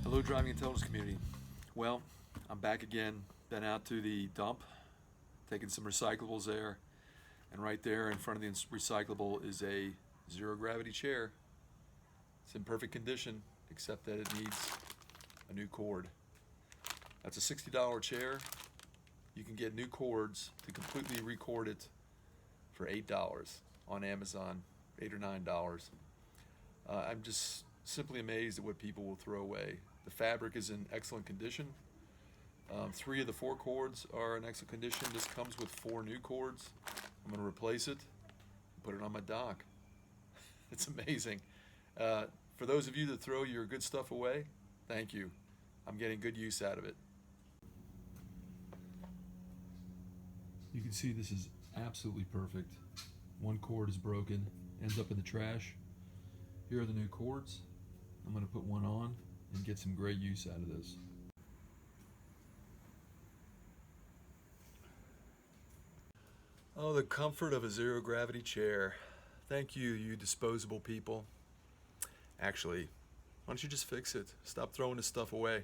Hello, driving intelligence community. Well, I'm back again. Been out to the dump, taking some recyclables there, and right there in front of the recyclable is a zero gravity chair. It's in perfect condition, except that it needs a new cord. That's a $60 chair. You can get new cords to completely record it for $8 on Amazon, $8 or $9. I'm just simply amazed at what people will throw away. The fabric is in excellent condition. 3 of the 4 cords are in excellent condition. This comes with 4 new cords. I'm going to replace it and put it on my dock. It's amazing. For those of you that throw your good stuff away, thank you. I'm getting good use out of it. You can see this is absolutely perfect. 1 cord is broken, ends up in the trash. Here are the new cords. I'm going to put one on and get some great use out of this. Oh, the comfort of a zero gravity chair. Thank you, you disposable people. Actually, why don't you just fix it? Stop throwing this stuff away.